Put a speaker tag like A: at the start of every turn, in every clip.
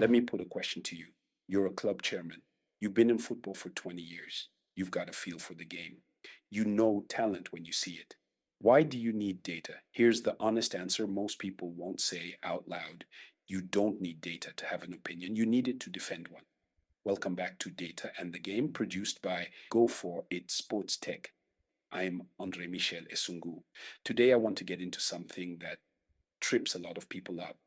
A: Let me put a question to you. You're a club chairman. You've been in football for 20 years. You've got a feel for the game. You know talent when you see it. Why do you need data? Here's the honest answer most people won't say out loud. You don't need data to have an opinion. You need it to defend one. Welcome back to Data and the Game, produced by Go4it Sports Tech. I'm Andre Michel Esungu. Today I want to get into something that trips a lot of people up.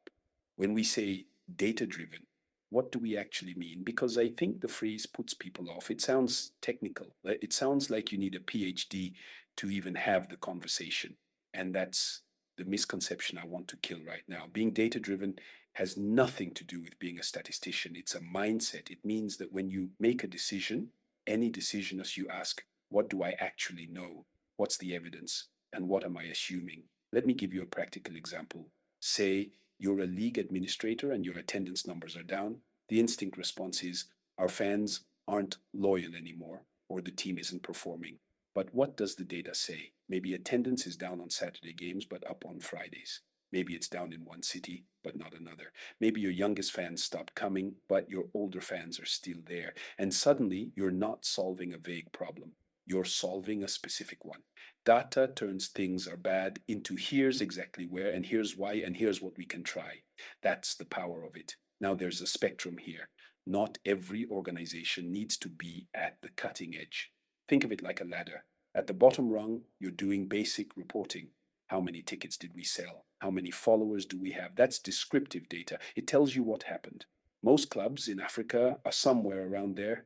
A: When we say data driven, what do we actually mean? Because I think the phrase puts people off. It sounds technical. It sounds like you need a PhD to even have the conversation. And that's the misconception I want to kill right now. Being data driven has nothing to do with being a statistician. It's a mindset. It means that when you make a decision, any decision, as you ask, what do I actually know? What's the evidence? And what am I assuming? Let me give you a practical example. Say you're a league administrator and your attendance numbers are down. The instinct response is our fans aren't loyal anymore or the team isn't performing. But what does the data say? Maybe attendance is down on Saturday games, but up on Fridays. Maybe it's down in one city, but not another. Maybe your youngest fans stopped coming, but your older fans are still there. And suddenly, you're not solving a vague problem. You're solving a specific one. Data turns things are bad into here's exactly where, and here's why, and here's what we can try. That's the power of it. Now, there's a spectrum here. Not every organization needs to be at the cutting edge. Think of it like a ladder. At the bottom rung, you're doing basic reporting. How many tickets did we sell? How many followers do we have? That's descriptive data. It tells you what happened. Most clubs in Africa are somewhere around there,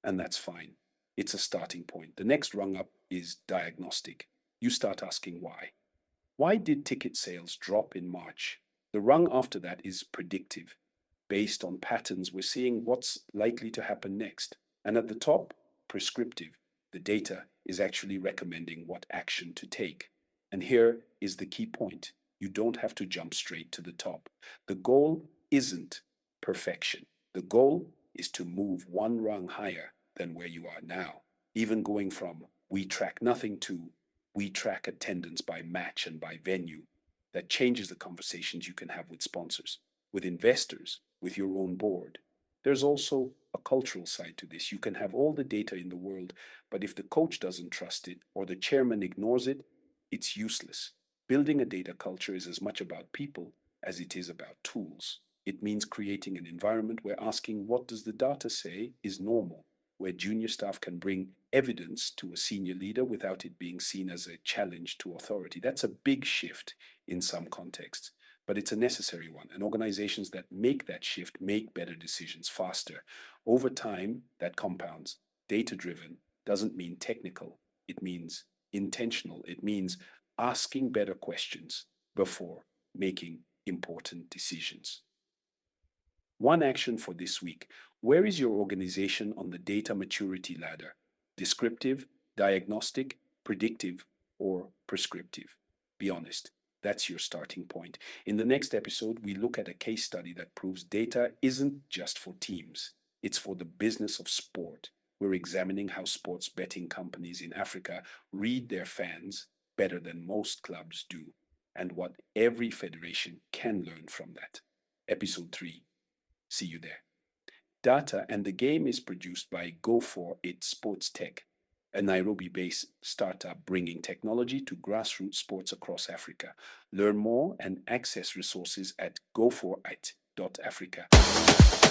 A: and that's fine. It's a starting point. The next rung up is diagnostic. You start asking why. Why did ticket sales drop in March? The rung after that is predictive. Based on patterns, we're seeing what's likely to happen next. And at the top, prescriptive. The data is actually recommending what action to take. And here is the key point. You don't have to jump straight to the top. The goal isn't perfection. The goal is to move one rung higher than where you are now. Even going from we track nothing to we track attendance by match and by venue. That changes the conversations you can have with sponsors, with investors, with your own board. There's also a cultural side to this. You can have all the data in the world, but if the coach doesn't trust it or the chairman ignores it, it's useless. Building a data culture is as much about people as it is about tools. It means creating an environment where asking what does the data say is normal, where junior staff can bring evidence to a senior leader without it being seen as a challenge to authority. That's a big shift in some contexts, but it's a necessary one. And organizations that make that shift make better decisions faster. Over time, that compounds. Data-driven doesn't mean technical. It means intentional. It means asking better questions before making important decisions. One action for this week. Where is your organization on the data maturity ladder? Descriptive, diagnostic, predictive, or prescriptive? Be honest. That's your starting point. In the next episode, we look at a case study that proves data isn't just for teams. It's for the business of sport. We're examining how sports betting companies in Africa read their fans better than most clubs do, and what every federation can learn from that. Episode 3. See you there. Data and the Game is produced by Go4it Sports Tech, a Nairobi-based startup bringing technology to grassroots sports across Africa. Learn more and access resources at go4it.africa.